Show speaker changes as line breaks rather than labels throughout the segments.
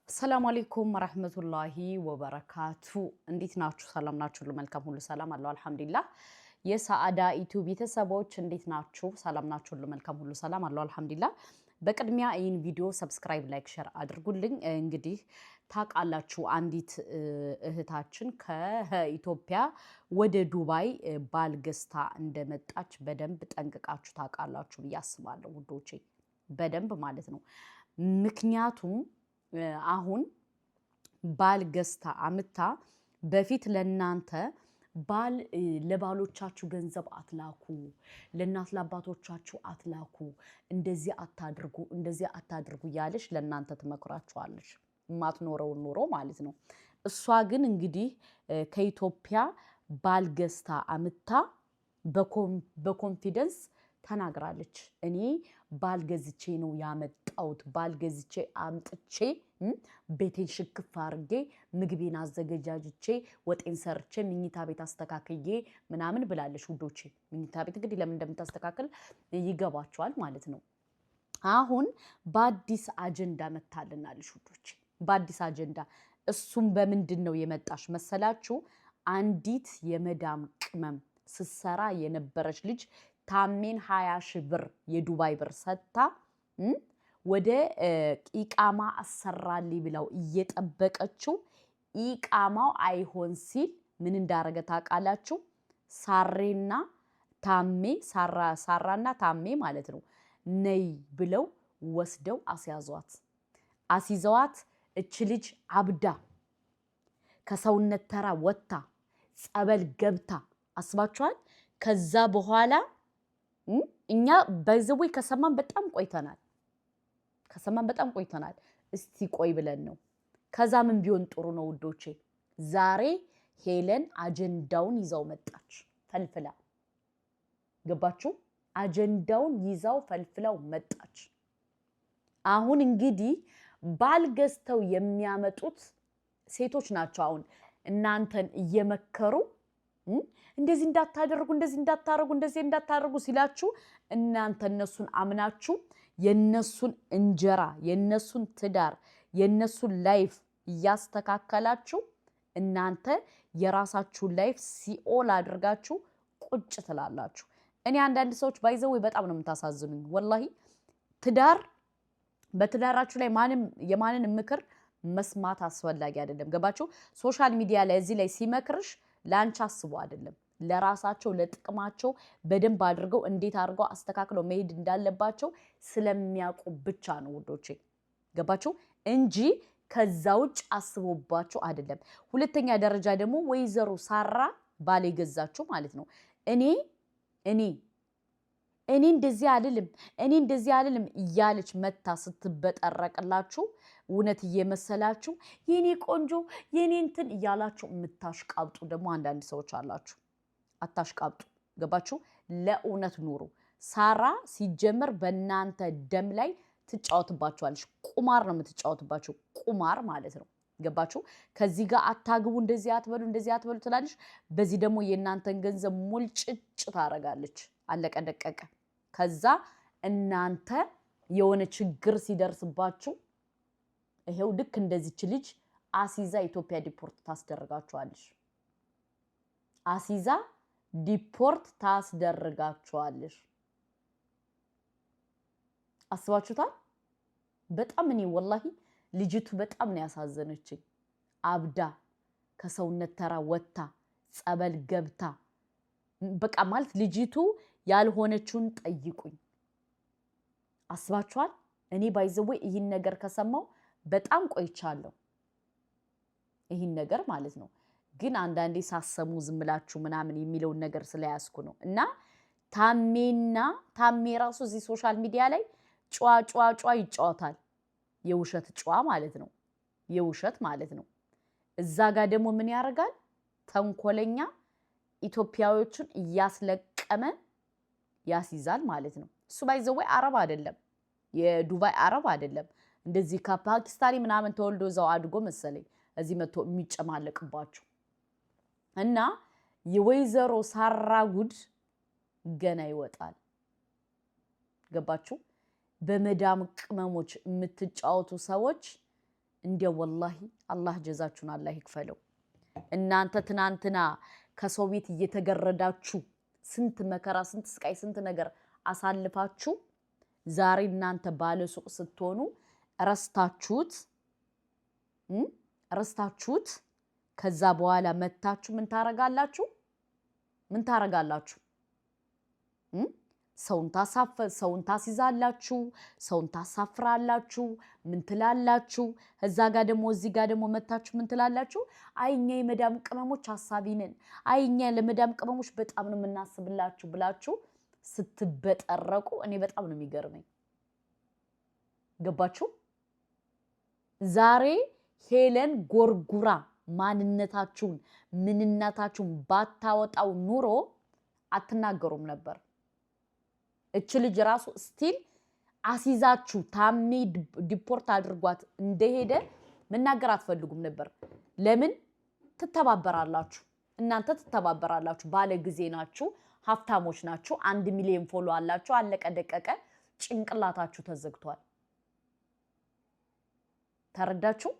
ሰላም አለይኩም ወራህመቱላሂ ወበረካቱ እንዴት ናችሁ? ሰላም ናችሁ? ሁሉ መልካም ሁሉ ሰላም አለው አልহামዱሊላህ። የሰዓዳ ዩቲዩብ ቤተሰቦች እንዴት ናችሁ? ሰላም ናችሁ? ሁሉ መልካም ሁሉ ሰላም አለው አልহামዱሊላህ። በቅድሚያ ይህን ቪዲዮ ሰብስክራይብ ላይክ ሼር አድርጉልኝ። እንግዲህ ታውቃላችሁ አንዲት እህታችን ከኢትዮጵያ ወደ ዱባይ ባልገስታ እንደመጣች በደንብ ጠንቅቃችሁ ታውቃላችሁ ብዬ አስባለሁ ውዶቼ፣ በደንብ ማለት ነው። ምክንያቱም አሁን ባል ገዝታ አምታ በፊት ለናንተ ባል ለባሎቻችሁ ገንዘብ አትላኩ፣ ለናት ለአባቶቻችሁ አትላኩ፣ እንደዚህ አታድርጉ ያለሽ ለናንተ ትመክራችኋለሽ፣ ማትኖረው ኑሮ ማለት ነው። እሷ ግን እንግዲህ ከኢትዮጵያ ባል ገዝታ አምታ በኮንፊደንስ ተናግራለች። እኔ ባልገዝቼ ነው ያመጣሁት፣ ባልገዝቼ አምጥቼ ቤቴን ሽክፍ አርጌ ምግቤን አዘገጃጅቼ ወጤን ሰርቼ ምኝታ ቤት አስተካክዬ ምናምን ብላለች ውዶቼ። ምኝታ ቤት እንግዲህ ለምን እንደምታስተካክል ይገባቸዋል ማለት ነው። አሁን በአዲስ አጀንዳ መታልናለች ውዶቼ፣ በአዲስ አጀንዳ። እሱም በምንድን ነው የመጣሽ መሰላችሁ? አንዲት የመዳም ቅመም ስትሰራ የነበረች ልጅ ታሜን 20 ሺህ ብር የዱባይ ብር ሰጥታ ወደ ኢቃማ አሰራልኝ ብለው እየጠበቀችው ኢቃማው አይሆን ሲል ምን እንዳረገ ታውቃላችሁ? ሳራና ታሜ ማለት ነው ነይ ብለው ወስደው አስይዘዋት እች ልጅ አብዳ ከሰውነት ተራ ወጥታ ጸበል ገብታ አስባችኋል። ከዛ በኋላ እኛ በዘወይ ከሰማን በጣም ቆይተናል። እስቲ ቆይ ብለን ነው። ከዛ ምን ቢሆን ጥሩ ነው ውዶቼ? ዛሬ ሄለን አጀንዳውን ይዛው መጣች ፈልፍላ። ገባችሁ? አጀንዳውን ይዛው ፈልፍላው መጣች። አሁን እንግዲህ ባል ገዝተው የሚያመጡት ሴቶች ናቸው። አሁን እናንተን እየመከሩ እንደዚህ እንዳታደርጉ ሲላችሁ እናንተ እነሱን አምናችሁ የነሱን እንጀራ የነሱን ትዳር የነሱን ላይፍ እያስተካከላችሁ እናንተ የራሳችሁን ላይፍ ሲኦል አድርጋችሁ ቁጭ ትላላችሁ። እኔ አንዳንድ ሰዎች ባይዘው በጣም ነው የምታሳዝኑኝ ወላሂ። በትዳራችሁ ላይ የማንን ምክር መስማት አስፈላጊ አይደለም። ገባችሁ? ሶሻል ሚዲያ ላይ እዚህ ላይ ሲመክርሽ ላንቺ አስቡ አይደለም፣ ለራሳቸው ለጥቅማቸው በደንብ አድርገው እንዴት አድርገው አስተካክለው መሄድ እንዳለባቸው ስለሚያውቁ ብቻ ነው ውዶቼ። ገባችሁ? እንጂ ከዛ ውጭ አስቦባቸው አይደለም። ሁለተኛ ደረጃ ደግሞ ወይዘሮ ሳራ ባል የገዛችሁ ማለት ነው እኔ እንደዚህ አልልም እያለች መታ ስትበጠረቅላችሁ እውነት እየመሰላችሁ የኔ ቆንጆ የኔ እንትን እያላችሁ የምታሽቃብጡ ደግሞ አንዳንድ ሰዎች አላችሁ። አታሽቃብጡ። ገባችሁ? ለእውነት ኑሩ። ሳራ ሲጀመር በእናንተ ደም ላይ ትጫወትባችኋለች። ቁማር ነው የምትጫወትባችሁ፣ ቁማር ማለት ነው። ገባችሁ? ከዚህ ጋር አታግቡ፣ እንደዚህ አትበሉ ትላለች። በዚህ ደግሞ የእናንተን ገንዘብ ሙልጭጭ ታረጋለች። አለቀ ደቀቀ። ከዛ እናንተ የሆነ ችግር ሲደርስባችሁ ይሄው ልክ እንደዚች ልጅ አሲዛ ኢትዮጵያ ዲፖርት ታስደርጋችኋለች። አሲዛ ዲፖርት ታስደርጋችኋለች። አስባችሁታል? በጣም እኔ ወላሂ ልጅቱ በጣም ነው ያሳዘነችኝ። አብዳ ከሰውነት ተራ ወጥታ ጸበል ገብታ በቃ ማለት ልጅቱ ያልሆነችውን ጠይቁኝ። አስባችኋል? እኔ ባይዘው ይህን ነገር ከሰማው በጣም ቆይቻለሁ። ይህን ነገር ማለት ነው። ግን አንዳንዴ ሳሰሙ ዝምላችሁ ምናምን የሚለውን ነገር ስለያዝኩ ነው። እና ታሜ ራሱ እዚህ ሶሻል ሚዲያ ላይ ጨዋ ይጫወታል። የውሸት ጨዋ ማለት ነው። የውሸት ማለት ነው። እዛ ጋር ደግሞ ምን ያደርጋል? ተንኮለኛ ኢትዮጵያዎችን እያስለቀመ ያስይዛል ማለት ነው። እሱ ባይዘው አረብ አይደለም፣ የዱባይ አረብ አይደለም። እንደዚህ ከፓኪስታኒ ምናምን ተወልዶ እዛው አድጎ መሰለኝ እዚህ መጥቶ የሚጨማለቅባችሁ። እና የወይዘሮ ሳራ ጉድ ገና ይወጣል። ገባችሁ? በመዳም ቅመሞች የምትጫወቱ ሰዎች እንዲያው ወላሂ አላህ ጀዛችሁን አላህ ይክፈለው። እናንተ ትናንትና ከሰው ቤት እየተገረዳችሁ ስንት መከራ ስንት ስቃይ ስንት ነገር አሳልፋችሁ ዛሬ እናንተ ባለ ሱቅ ስትሆኑ ረስታችሁት ከዛ በኋላ መታችሁ ምን ታረጋላችሁ? ሰውን ታስይዛላችሁ፣ ሰውን ታሳፍራላችሁ፣ ምን ትላላችሁ? እዛ ጋር ደግሞ እዚህ ጋር ደግሞ መታችሁ ምን ትላላችሁ? አይኛ የመዳም ቅመሞች ሐሳቢ ነን፣ አይኛ ለመዳም ቅመሞች በጣም ነው የምናስብላችሁ ብላችሁ ስትበጠረቁ እኔ በጣም ነው የሚገርመኝ። ገባችሁ? ዛሬ ሄለን ጎርጉራ ማንነታችሁን ምንነታችሁን ባታወጣው ኑሮ አትናገሩም ነበር። እች ልጅ ራሱ ስቲል አሲዛችሁ ታሜ ዲፖርት አድርጓት እንደሄደ መናገር አትፈልጉም ነበር። ለምን ትተባበራላችሁ? እናንተ ትተባበራላችሁ። ባለ ጊዜ ናችሁ፣ ሀብታሞች ናችሁ፣ 1 ሚሊዮን ፎሎ አላችሁ። አለቀ ደቀቀ። ጭንቅላታችሁ ተዘግቷል። ተረዳችሁ?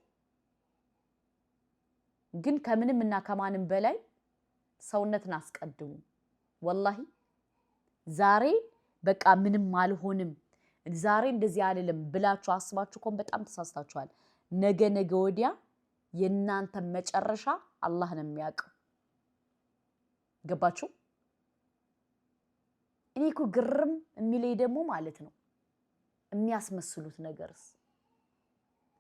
ግን ከምንም እና ከማንም በላይ ሰውነትን አስቀድሙ። ወላሂ ዛሬ በቃ ምንም አልሆንም ዛሬ እንደዚህ አይደለም ብላችሁ አስባችሁ ኮን በጣም ተሳስታችኋል። ነገ ወዲያ የናንተ መጨረሻ አላህ ነው የሚያውቀው። ገባችሁ? እኔ እኮ ግርም የሚለይ ደግሞ ማለት ነው የሚያስመስሉት ነገርስ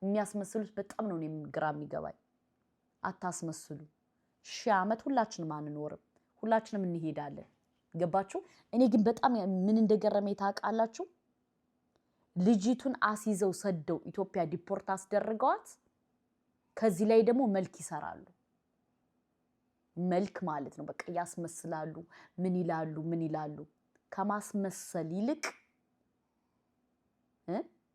የሚያስመስሉት በጣም ነው ግራ የሚገባኝ። አታስመስሉ። 1000 ዓመት ሁላችንም አንኖርም፣ ሁላችንም እንሄዳለን። ገባችሁ? እኔ ግን በጣም ምን እንደገረመኝ ታውቃላችሁ? ልጅቱን አስይዘው ሰደው ኢትዮጵያ ዲፖርት አስደርገዋት ከዚህ ላይ ደግሞ መልክ ይሰራሉ። መልክ ማለት ነው በቃ ያስመስላሉ። ምን ይላሉ? ከማስመሰል ይልቅ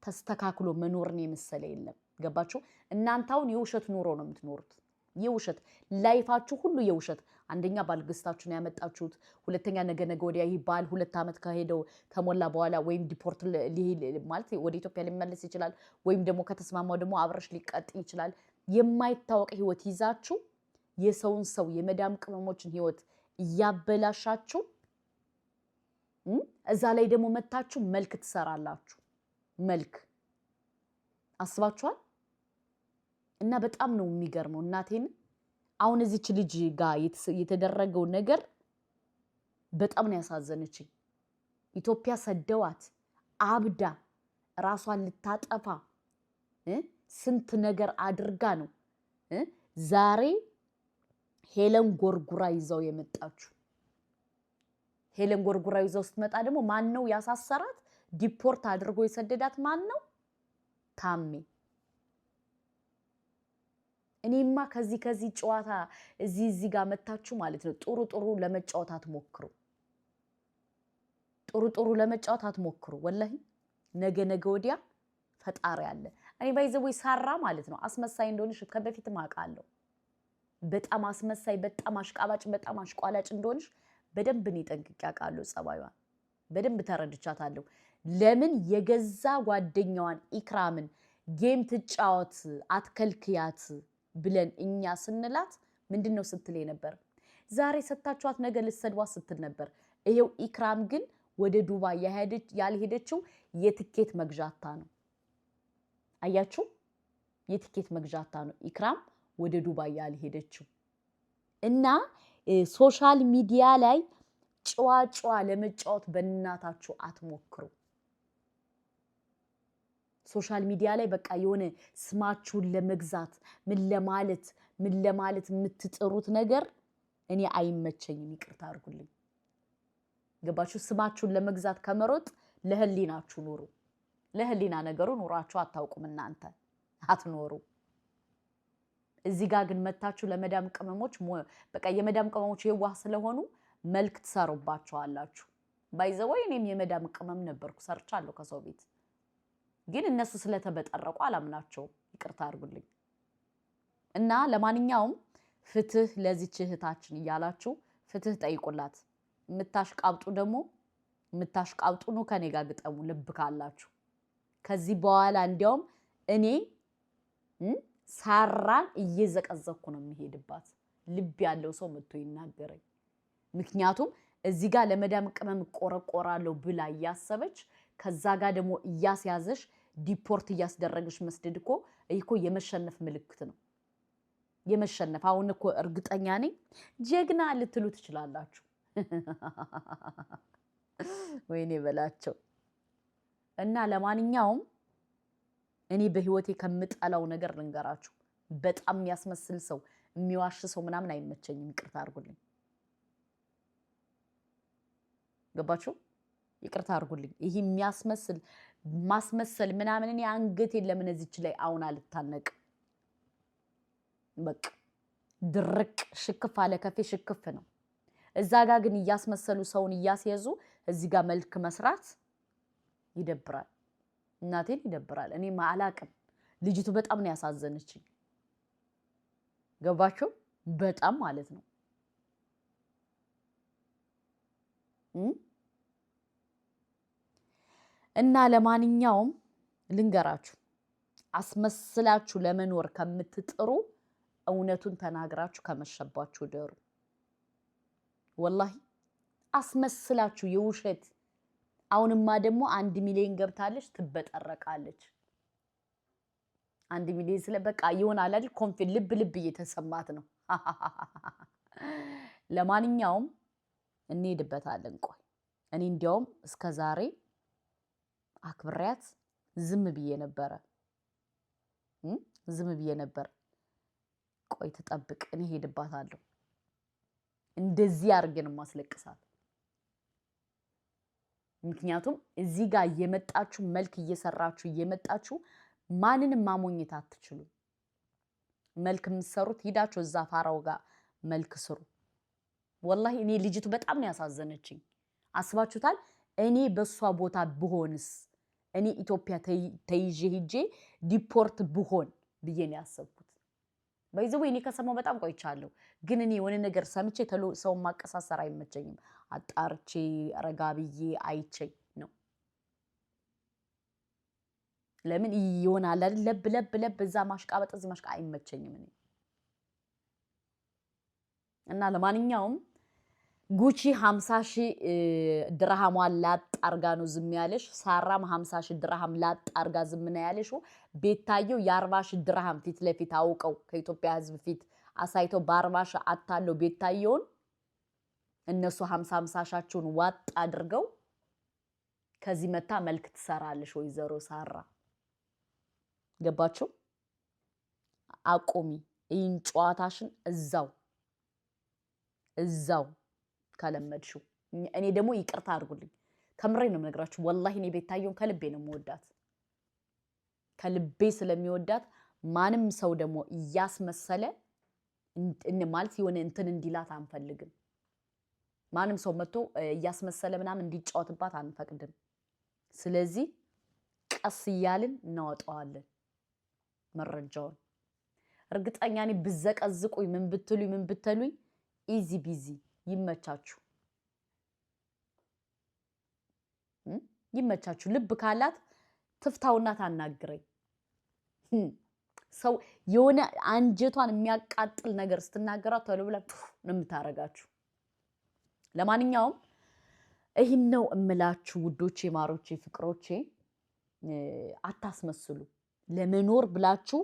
ተስተካክሎ መኖርን የመሰለ የለም። ገባችሁ? እናንተ አሁን የውሸት ኑሮ ነው የምትኖሩት። የውሸት ላይፋችሁ ሁሉ የውሸት። አንደኛ ባልገስታችሁ ነው ያመጣችሁት፣ ሁለተኛ ነገ ወዲያ ይህ ባል 2 ዓመት ከሞላ በኋላ ወይም ዲፖርት ማለት ወደ ኢትዮጵያ ሊመለስ ይችላል፣ ወይም ደግሞ ከተስማማው ደግሞ አብረሽ ሊቀጥል ይችላል። የማይታወቅ ህይወት ይዛችሁ የሰውን ሰው የመዳም ቅመሞችን ህይወት እያበላሻችሁ እዛ ላይ ደግሞ መታችሁ መልክ ትሰራላችሁ። መልክ አስባችኋል? እና በጣም ነው የሚገርመው። እናቴን አሁን እዚች ልጅ ጋር የተደረገው ነገር በጣም ነው ያሳዘነችኝ። ኢትዮጵያ ሰደዋት አብዳ ራሷን ልታጠፋ ስንት ነገር አድርጋ ነው ዛሬ ሄለን ጎርጉራ ይዘው የመጣችሁ። ሄለን ጎርጉራ ይዘው ስትመጣ ደግሞ ማን ነው ያሳሰራት? ዲፖርት አድርጎ የሰደዳት ማን ነው? ታሜ። እኔማ ከዚህ ጨዋታ እዚህ ጋር መታችሁ ማለት ነው ጥሩ ለመጫወት አትሞክሩ። ጥሩ ለመጫወት አትሞክሩ። ወላሂ ነገ ወዲያ ፈጣሪ አለ። እኔ ባይዘው ሳራ ማለት ነው አስመሳይ እንደሆነሽ ከበፊትም አውቃለሁ። በጣም አስመሳይ፣ በጣም አሽቃባጭ፣ በጣም አሽቋላጭ እንደሆነሽ በደንብ ነው ጠንቅቄ አውቃለሁ። ጸባዩን በደንብ ተረድቻታለሁ። ለምን የገዛ ጓደኛዋን ኢክራምን ጌም ትጫወት አትከልክያት ብለን እኛ ስንላት ምንድነው ስትል ነበር? ዛሬ ሰጣችኋት ነገ ልትሰድዋት ስትል ነበር። ይሄው ኢክራም ግን ወደ ዱባይ ያልሄደችው የትኬት መግዣታ ነው። አያችሁ? የትኬት መግዣታ ነው ኢክራም ወደ ዱባይ ያልሄደችው። እና ሶሻል ሚዲያ ላይ ጨዋ ለመጫወት በእናታችሁ አትሞክሩ። ሶሻል ሚዲያ ላይ በቃ የሆነ ስማችሁን ለመግዛት ምን ለማለት የምትጥሩት ነገር እኔ አይመቸኝም። ይቅርታ አድርጉልኝ። ገባችሁ? ስማችሁን ለመግዛት ከመሮጥ ለህሊናችሁ ኑሩ። ለህሊና ነገሩ ኑራችሁ አታውቁም እናንተ አትኖሩ። እዚህ ጋር ግን መታችሁ ለመዳም ቅመሞች በቃ የመዳም ቅመሞች የዋህ ስለሆኑ መልክ ትሰሩባቸዋላችሁ። ባይዘወይ እኔም የመዳም ቅመም ነበርኩ፣ ሰርቻለሁ ከሰው ቤት። ግን እነሱ ስለተበጠረቁ አላምናቸውም። ይቅርታ አድርጉልኝ። እና ለማንኛውም ፍትህ ለዚች እህታችን እያላችሁ ፍትህ ጠይቁላት። የምታሽቃብጡ ነው ከኔ ጋር ግጠሙ ልብ ካላችሁ። ከዚህ በኋላ እንዲያውም እኔ ሳራን እየዘቀዘኩ ነው የሚሄድባት ልብ ያለው ሰው መጥቶ ይናገረኝ ምክንያቱም እዚህ ጋር ለመዳም ቅመም ቆረቆራለሁ ብላ ያሰበች ከዛ ጋር ደግሞ እያስያዘሽ ዲፖርት እያስደረገሽ መስደድ እኮ የመሸነፍ ምልክት ነው የመሸነፍ አሁን እኮ እርግጠኛ ነኝ ጀግና ልትሉ ትችላላችሁ ወይኔ በላቸው እና ለማንኛውም እኔ በህይወቴ ከምጠላው ነገር ልንገራችሁ በጣም የሚያስመስል ሰው የሚዋሽ ሰው ምናምን አይመቸኝም ይቅርታ አድርጉልኝ ገባችሁ ይቅርታ አድርጉልኝ ይሄ የሚያስመስል ማስመሰል ምናምን እኔ አንገቴን ለምን እዚች ላይ አሁን አልታነቅ በቃ ድርቅ ሽክፍ አለ ከፌ ሽክፍ ነው እዛ ጋር ግን እያስመሰሉ ሰውን እያስያዙ እዚህ ጋር መልክ መስራት ይደብራል እናቴን ይደብራል እኔ ማላቅም ልጅቱ በጣም ነው ያሳዘነችኝ ገባችሁ በጣም ማለት ነው እና ለማንኛውም ልንገራችሁ አስመስላችሁ ለመኖር ከምትጥሩ እውነቱን ተናግራችሁ ከመሸባችሁ ደሩ ወላሂ አስመስላችሁ የውሸት አሁንማ ደግሞ 1 ሚሊዮን ገብታለች ትበጠረቃለች 1 ሚሊዮን ስለበቃ ይሆናል አይደል ኮንፊ ልብ እየተሰማት ነው ለማንኛውም እንሄድበታለን ቆይ እኔ እንዲያውም እስከ ዛሬ አክብሪያት ዝም ብዬ ነበር ቆይ ተጠብቅ እኔ ሄድባታለሁ እንደዚህ አርገን ማስለቅሳት ምክንያቱም እዚህ ጋር እየመጣችሁ መልክ እየሰራችሁ እየመጣችሁ ማንንም ማሞኝት አትችሉ መልክ ምሰሩት ሂዳችሁ እዛ ፋራው ጋር መልክ ስሩ ወላሂ እኔ ልጅቱ በጣም ነው ያሳዘነችኝ አስባችሁታል እኔ በሷ ቦታ ብሆንስ እኔ ኢትዮጵያ ተይዤ ሄጄ ዲፖርት ብሆን ብዬ ነው ያሰብኩት በይዘው እኔ ከሰማው በጣም ቆይቻለሁ ግን እኔ ወነ ነገር ሰምቼ ተሎ ሰው ማቀሳሰር አይመቸኝም አጣርቼ ረጋብዬ አይቼ ነው ለምን ይሆናል አይደል ለብ እዛ ማሽቃበጥ እዚህ ማሽቃ አይመቸኝም እኔ እና ለማንኛውም ጉቺ 50,000 ድርሃም ላጥ አርጋ ነው ዝም ያለሽ ሳራም 50,000 ድርሃም ላጥ አርጋ ዝም ነው ያለሽው ቤታየው የ40,000 ድርሃም ፊት ለፊት አውቀው ከኢትዮጵያ ህዝብ ፊት አሳይተው በ40,000 አታለው ቤታየውን እነሱ 50,000ሻቸውን ዋጥ አድርገው ከዚህ መታ መልክ ትሰራለሽ ወይዘሮ ሳራ ገባችሁ አቆሚ ይህን ጨዋታሽን እዛው ካለመድሽው እኔ ደግሞ ይቅርታ አድርጉልኝ ከምሬ ነው የምነግራችሁ ወላሂ እኔ ቤታየውን ከልቤ ነው የምወዳት ከልቤ ስለሚወዳት ማንም ሰው ደግሞ ያስመሰለ ማለት የሆነ እንትን እንዲላት አንፈልግም ማንም ሰው መጥቶ ያስመሰለ ምናምን እንዲጫወትባት አንፈቅድም ስለዚህ ቀስ ይያልን እናወጣዋለን መረጃውን እርግጠኛ ነኝ ብዘቀዝቁኝ ምን ብትሉኝ ኢዚ ቢዚ ይመቻችሁ ልብ ካላት ትፍታውና ታናግረኝ ሰው የሆነ አንጀቷን የሚያቃጥል ነገር ስትናገራ ተሎ ብላ ነው የምታረጋችሁ ለማንኛውም ይሄን ነው እምላችሁ ውዶቼ ማሮቼ ፍቅሮቼ አታስመስሉ ለመኖር ብላችሁ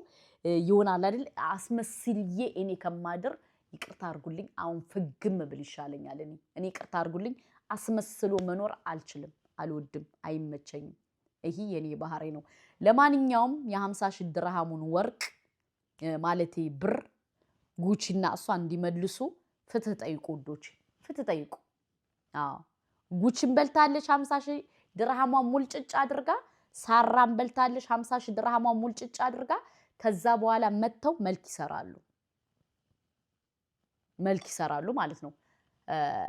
ይሆናል አይደል አስመስልዬ እኔ ከማድር ይቅርታ አድርጉልኝ አሁን ፍግም ብል ይሻለኛል እኔ ይቅርታ አድርጉልኝ አስመስሎ መኖር አልችልም አልወድም አይመቸኝም ይሄ የኔ ባህሪ ነው ለማንኛውም የ50,000 ድርሃሙን ወርቅ ማለቴ ብር ጉቺና እሷ እንዲመልሱ ፍትህ ጠይቁ ውዶቼ ፍትህ ጠይቁ አዎ ጉቺን በልታለች 50,000 ድርሃሟን ሙልጭጭ አድርጋ ሳራን በልታለች 50,000 ድርሃሟን ሙልጭጭ አድርጋ ከዛ በኋላ መተው መልክ ይሰራሉ ማለት ነው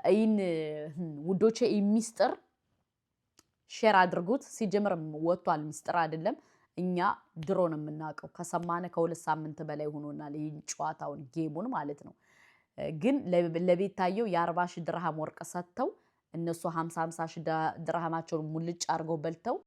አይን ውዶቼ ሚስጥር ሼር አድርጉት ሲጀምር ወጥቷል ሚስጥር አይደለም እኛ ድሮ ነው የምናቀው ከሰማነ ከ2 ሳምንት በላይ ሆኖናል ይሄን ጨዋታውን ጌሙን ማለት ነው ግን ለቤታየው የ40,000 ድርሃም ወርቅ ሰጥተው እነሱ 50,000 ድርሃማቸውን ሙልጭ አርገው በልተው